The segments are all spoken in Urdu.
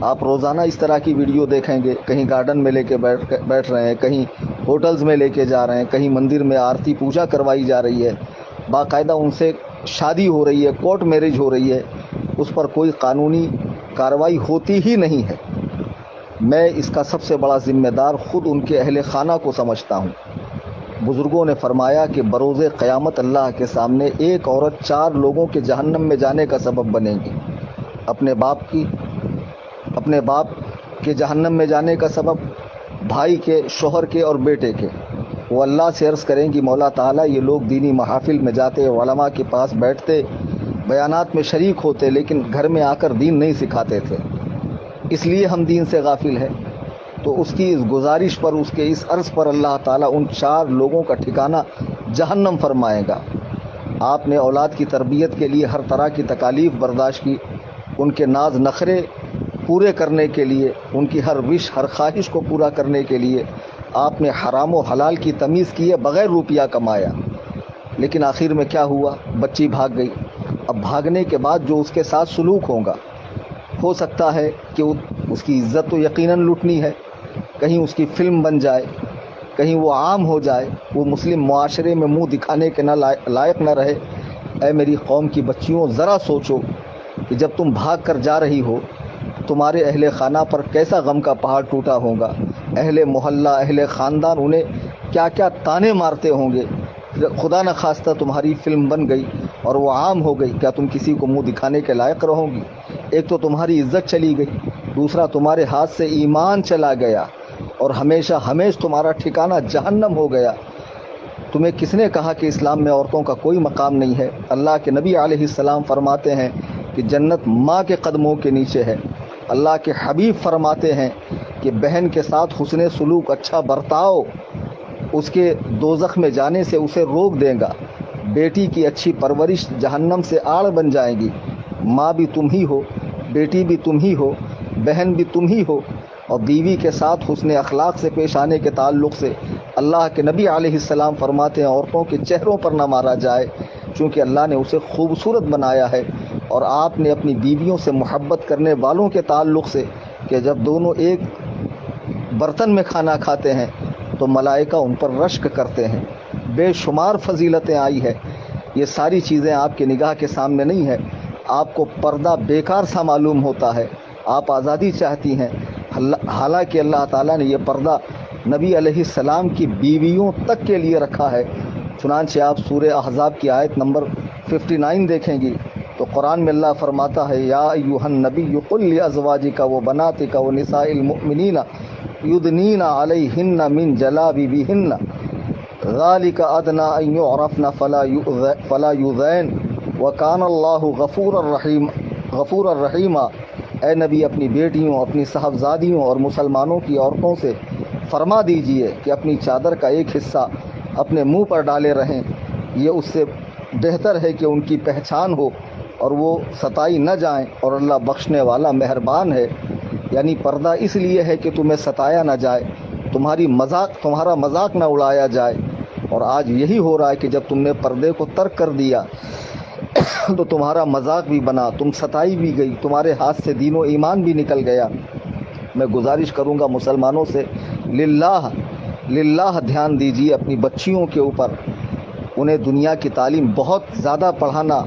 آپ روزانہ اس طرح کی ویڈیو دیکھیں گے، کہیں گارڈن میں لے کے بیٹھ رہے ہیں، کہیں ہوٹلز میں لے کے جا رہے ہیں، کہیں مندر میں آرتی پوجا کروائی جا رہی ہے، باقاعدہ ان سے شادی ہو رہی ہے، کورٹ میرج ہو رہی ہے، اس پر کوئی قانونی کارروائی ہوتی ہی نہیں ہے۔ میں اس کا سب سے بڑا ذمہ دار خود ان کے اہل خانہ کو سمجھتا ہوں۔ بزرگوں نے فرمایا کہ بروز قیامت اللہ کے سامنے ایک عورت 4 لوگوں کے جہنم میں جانے کا سبب بنے گی۔ اپنے باپ کے جہنم میں جانے کا سبب، بھائی کے، شوہر کے اور بیٹے کے۔ وہ اللہ سے عرض کریں گی مولا تعالیٰ یہ لوگ دینی محافل میں جاتے، علماء کے پاس بیٹھتے، بیانات میں شریک ہوتے، لیکن گھر میں آ کر دین نہیں سکھاتے تھے، اس لیے ہم دین سے غافل ہیں۔ تو اس کی اس گزارش پر، اس کے اس عرض پر اللہ تعالیٰ ان 4 لوگوں کا ٹھکانہ جہنم فرمائے گا۔ آپ نے اولاد کی تربیت کے لیے ہر طرح کی تکالیف برداشت کی، ان کے ناز نخرے پورے کرنے کے لیے، ان کی ہر وش، ہر خواہش کو پورا کرنے کے لیے آپ نے حرام و حلال کی تمیز کی ہے، بغیر روپیہ کمایا۔ لیکن آخر میں کیا ہوا؟ بچی بھاگ گئی۔ اب بھاگنے کے بعد جو اس کے ساتھ سلوک ہوگا، ہو سکتا ہے کہ اس کی عزت تو یقیناً لٹنی ہے، کہیں اس کی فلم بن جائے، کہیں وہ عام ہو جائے، وہ مسلم معاشرے میں منہ دکھانے کے لائق نہ رہے۔ اے میری قوم کی بچیوں، ذرا سوچو کہ جب تم بھاگ کر جا رہی ہو، تمہارے اہل خانہ پر کیسا غم کا پہاڑ ٹوٹا ہوگا، اہل محلہ، اہل خاندان انہیں کیا کیا تانے مارتے ہوں گے۔ خدا نہ خواستہ تمہاری فلم بن گئی اور وہ عام ہو گئی، کیا تم کسی کو منہ دکھانے کے لائق رہو گی؟ ایک تو تمہاری عزت چلی گئی، دوسرا تمہارے ہاتھ سے ایمان چلا گیا، اور ہمیشہ تمہارا ٹھکانہ جہنم ہو گیا۔ تمہیں کس نے کہا کہ اسلام میں عورتوں کا کوئی مقام نہیں ہے؟ اللہ کے نبی علیہ السلام فرماتے ہیں کہ جنت ماں کے قدموں کے نیچے ہے۔ اللہ کے حبیب فرماتے ہیں کہ بہن کے ساتھ حسن سلوک، اچھا برتاؤ، اس کے دوزخ میں جانے سے اسے روک دے گا۔ بیٹی کی اچھی پرورش جہنم سے آڑ بن جائے گی۔ ماں بھی تم ہی ہو، بیٹی بھی تم ہی ہو، بہن بھی تم ہی ہو، اور بیوی کے ساتھ حسن اخلاق سے پیش آنے کے تعلق سے اللہ کے نبی علیہ السلام فرماتے ہیں عورتوں کے چہروں پر نہ مارا جائے، چونکہ اللہ نے اسے خوبصورت بنایا ہے۔ اور آپ نے اپنی بیویوں سے محبت کرنے والوں کے تعلق سے کہ جب دونوں ایک برتن میں کھانا کھاتے ہیں تو ملائکہ ان پر رشک کرتے ہیں۔ بے شمار فضیلتیں آئی ہے، یہ ساری چیزیں آپ کی نگاہ کے سامنے نہیں ہے۔ آپ کو پردہ بیکار سا معلوم ہوتا ہے، آپ آزادی چاہتی ہیں، حالانکہ اللہ تعالیٰ نے یہ پردہ نبی علیہ السلام کی بیویوں تک کے لیے رکھا ہے۔ چنانچہ آپ سورہ احزاب کی آیت نمبر 59 دیکھیں گی تو قرآن میں اللہ فرماتا ہے یا ایھا النبی قل لازواجک وبناتک ونساء المؤمنین یدنین علیہن من جلابیبہن ذالک ادنی ان یعرفن فلا یؤذین وکان اللہ غفورا رحیما۔ اے نبی اپنی بیٹیوں، اپنی صاحبزادیوں اور مسلمانوں کی عورتوں سے فرما دیجئے کہ اپنی چادر کا ایک حصہ اپنے منہ پر ڈالے رہیں، یہ اس سے بہتر ہے کہ ان کی پہچان ہو اور وہ ستائی نہ جائیں، اور اللہ بخشنے والا مہربان ہے۔ یعنی پردہ اس لیے ہے کہ تمہیں ستایا نہ جائے، تمہارا مذاق نہ اڑایا جائے۔ اور آج یہی ہو رہا ہے کہ جب تم نے پردے کو ترک کر دیا تو تمہارا مذاق بھی بنا، تم ستائی بھی گئی، تمہارے ہاتھ سے دین و ایمان بھی نکل گیا۔ میں گزارش کروں گا مسلمانوں سے، للہ دھیان دیجیے اپنی بچیوں کے اوپر۔ انہیں دنیا کی تعلیم بہت زیادہ پڑھانا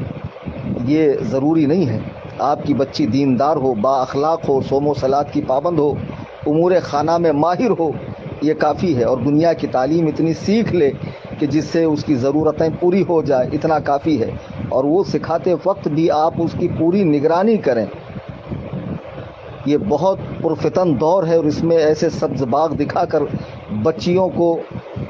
یہ ضروری نہیں ہے۔ آپ کی بچی دیندار ہو، با اخلاق ہو، صوم و صلات کی پابند ہو، امور خانہ میں ماہر ہو، یہ کافی ہے۔ اور دنیا کی تعلیم اتنی سیکھ لے کہ جس سے اس کی ضرورتیں پوری ہو جائے، اتنا کافی ہے۔ اور وہ سکھاتے وقت بھی آپ اس کی پوری نگرانی کریں۔ یہ بہت پرفتن دور ہے، اور اس میں ایسے سبز باغ دکھا کر بچیوں کو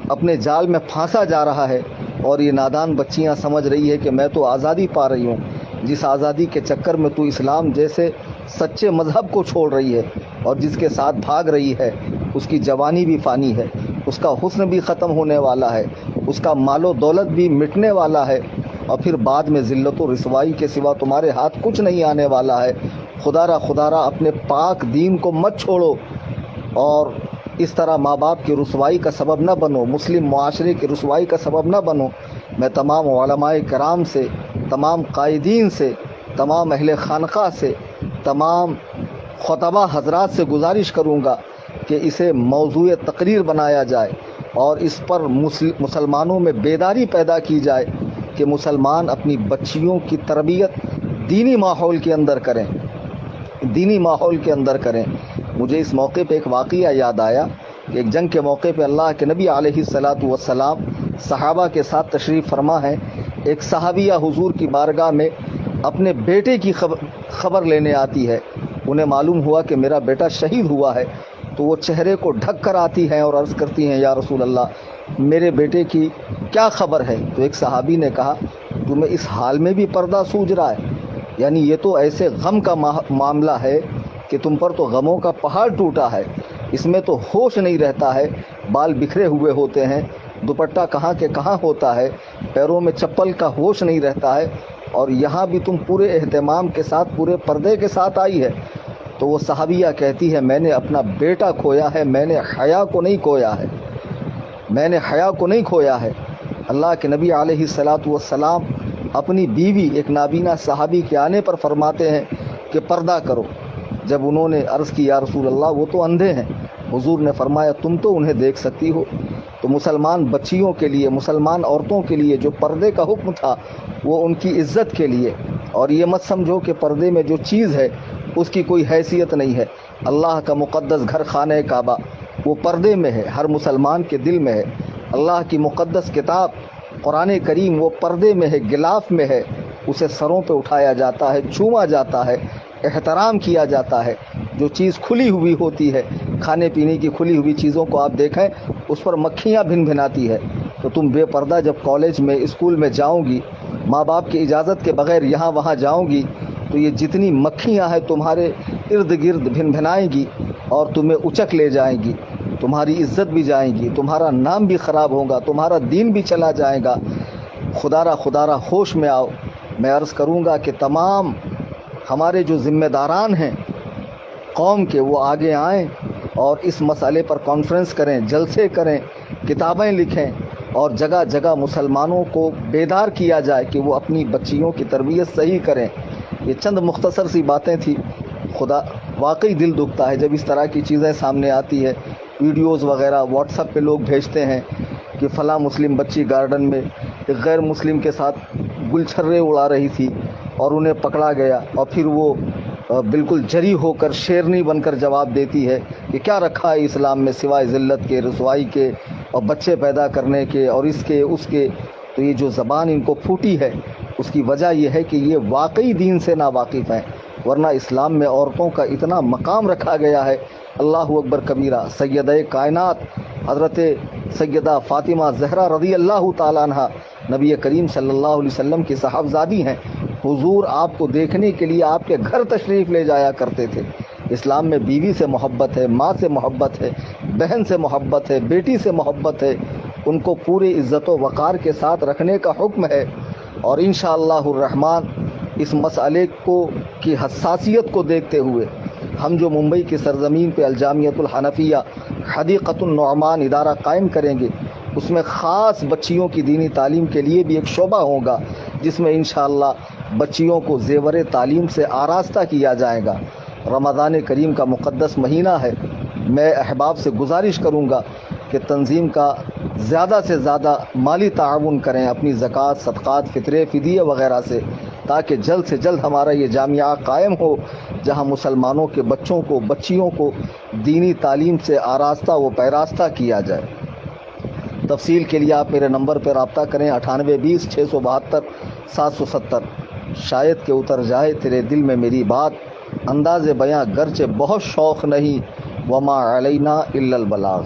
اپنے جال میں پھانسا جا رہا ہے، اور یہ نادان بچیاں سمجھ رہی ہے کہ میں تو آزادی پا رہی ہوں۔ جس آزادی کے چکر میں تو اسلام جیسے سچے مذہب کو چھوڑ رہی ہے اور جس کے ساتھ بھاگ رہی ہے، اس کی جوانی بھی فانی ہے، اس کا حسن بھی ختم ہونے والا ہے، اس کا مال و دولت بھی مٹنے والا ہے، اور پھر بعد میں ذلت و رسوائی کے سوا تمہارے ہاتھ کچھ نہیں آنے والا ہے۔ خدا را اپنے پاک دین کو مت چھوڑو، اور اس طرح ماں باپ کی رسوائی کا سبب نہ بنو، مسلم معاشرے کی رسوائی کا سبب نہ بنو۔ میں تمام علماء کرام سے، تمام قائدین سے، تمام اہل خانقاہ سے، تمام خطبہ حضرات سے گزارش کروں گا کہ اسے موضوع تقریر بنایا جائے اور اس پر مسلمانوں میں بیداری پیدا کی جائے کہ مسلمان اپنی بچیوں کی تربیت دینی ماحول کے اندر کریں، دینی ماحول کے اندر کریں۔ مجھے اس موقع پہ ایک واقعہ یاد آیا کہ ایک جنگ کے موقع پہ اللہ کے نبی علیہ الصلاۃ والسلام صحابہ کے ساتھ تشریف فرما ہیں۔ ایک صحابیہ حضور کی بارگاہ میں اپنے بیٹے کی خبر لینے آتی ہے۔ انہیں معلوم ہوا کہ میرا بیٹا شہید ہوا ہے، تو وہ چہرے کو ڈھک کر آتی ہیں اور عرض کرتی ہیں یا رسول اللہ میرے بیٹے کی کیا خبر ہے؟ تو ایک صحابی نے کہا تمہیں اس حال میں بھی پردہ سوج رہا ہے؟ یعنی یہ تو ایسے غم کا معاملہ ہے کہ تم پر تو غموں کا پہاڑ ٹوٹا ہے، اس میں تو ہوش نہیں رہتا ہے، بال بکھرے ہوئے ہوتے ہیں، دوپٹہ کہاں کے کہاں ہوتا ہے، پیروں میں چپل کا ہوش نہیں رہتا ہے، اور یہاں بھی تم پورے اہتمام کے ساتھ پورے پردے کے ساتھ آئی ہے۔ تو وہ صحابیہ کہتی ہے میں نے اپنا بیٹا کھویا ہے، میں نے حیا کو نہیں کھویا ہے، میں نے حیا کو نہیں کھویا ہے۔ اللہ کے نبی علیہ الصلاۃ والسلام اپنی بیوی ایک نابینا صحابی کے آنے پر فرماتے ہیں کہ پردہ کرو۔ جب انہوں نے عرض کی یا رسول اللہ وہ تو اندھے ہیں، حضور نے فرمایا تم تو انہیں دیکھ سکتی ہو۔ تو مسلمان بچیوں کے لیے، مسلمان عورتوں کے لیے جو پردے کا حکم تھا وہ ان کی عزت کے لیے، اور یہ مت سمجھو کہ پردے میں جو چیز ہے اس کی کوئی حیثیت نہیں ہے۔ اللہ کا مقدس گھر خانہ کعبہ وہ پردے میں ہے، ہر مسلمان کے دل میں ہے۔ اللہ کی مقدس کتاب قرآن کریم وہ پردے میں ہے، غلاف میں ہے، اسے سروں پہ اٹھایا جاتا ہے، چھوما جاتا ہے، احترام کیا جاتا ہے۔ جو چیز کھلی ہوئی ہوتی ہے، کھانے پینے کی کھلی ہوئی چیزوں کو آپ دیکھیں اس پر مکھیاں بھن بھناتی ہے، تو تم بے پردہ جب کالج میں اسکول میں جاؤ گی، ماں باپ کی اجازت کے بغیر یہاں وہاں جاؤ گی، تو یہ جتنی مکھیاں ہیں تمہارے ارد گرد بھن بھنائیں گی اور تمہیں اچک لے جائیں گی، تمہاری عزت بھی جائیں گی، تمہارا نام بھی خراب ہوگا، تمہارا دین بھی چلا جائے گا۔ خدا را ہوش میں آؤ۔ میں عرض کروں گا کہ تمام ہمارے جو ذمہ داران ہیں قوم کے وہ آگے آئیں اور اس مسئلے پر کانفرنس کریں، جلسے کریں، کتابیں لکھیں، اور جگہ جگہ مسلمانوں کو بیدار کیا جائے کہ وہ اپنی بچیوں کی تربیت صحیح کریں۔ یہ چند مختصر سی باتیں تھی۔ خدا واقعی دل دکھتا ہے جب اس طرح کی چیزیں سامنے آتی ہے، ویڈیوز وغیرہ واٹس ایپ پہ لوگ بھیجتے ہیں کہ فلاں مسلم بچی گارڈن میں ایک غیر مسلم کے ساتھ گل چھرے اڑا رہی تھی اور انہیں پکڑا گیا، اور پھر وہ بالکل جری ہو کر شیرنی بن کر جواب دیتی ہے کہ کیا رکھا ہے اسلام میں سوائے ذلت کے، رسوائی کے، اور بچے پیدا کرنے کے، اور اس کے اس کے۔ تو یہ جو زبان ان کو پھوٹی ہے اس کی وجہ یہ ہے کہ یہ واقعی دین سے ناواقف ہیں، ورنہ اسلام میں عورتوں کا اتنا مقام رکھا گیا ہے۔ اللہ اکبر کبیرہ۔ سیدہ کائنات حضرت سیدہ فاطمہ زہرا رضی اللہ تعالیٰ عنہ نبی کریم صلی اللہ علیہ وسلم کی صاحبزادی ہیں۔ حضور آپ کو دیکھنے کے لیے آپ کے گھر تشریف لے جایا کرتے تھے۔ اسلام میں بیوی سے محبت ہے، ماں سے محبت ہے، بہن سے محبت ہے، بیٹی سے محبت ہے، ان کو پورے عزت و وقار کے ساتھ رکھنے کا حکم ہے۔ اور انشاءاللہ الرحمن اس مسئلے کی حساسیت کو دیکھتے ہوئے ہم جو ممبئی کی سرزمین پہ الجامعۃ الحنفیہ حدیقۃ النعمان ادارہ قائم کریں گے، اس میں خاص بچیوں کی دینی تعلیم کے لیے بھی ایک شعبہ ہوگا، جس میں انشاءاللہ بچیوں کو زیور تعلیم سے آراستہ کیا جائے گا۔ رمضان کریم کا مقدس مہینہ ہے، میں احباب سے گزارش کروں گا کہ تنظیم کا زیادہ سے زیادہ مالی تعاون کریں اپنی زکوٰۃ، صدقات، فطرے، فدیے وغیرہ سے، تاکہ جلد سے جلد ہمارا یہ جامعہ قائم ہو جہاں مسلمانوں کے بچوں کو، بچیوں کو دینی تعلیم سے آراستہ و پیراستہ کیا جائے۔ تفصیل کے لیے آپ میرے نمبر پر رابطہ کریں 9820 672 770۔ شاید کہ اتر جائے تیرے دل میں میری بات، انداز بیاں گرچہ بہت شوق نہیں، وما علینا الا البلاغ۔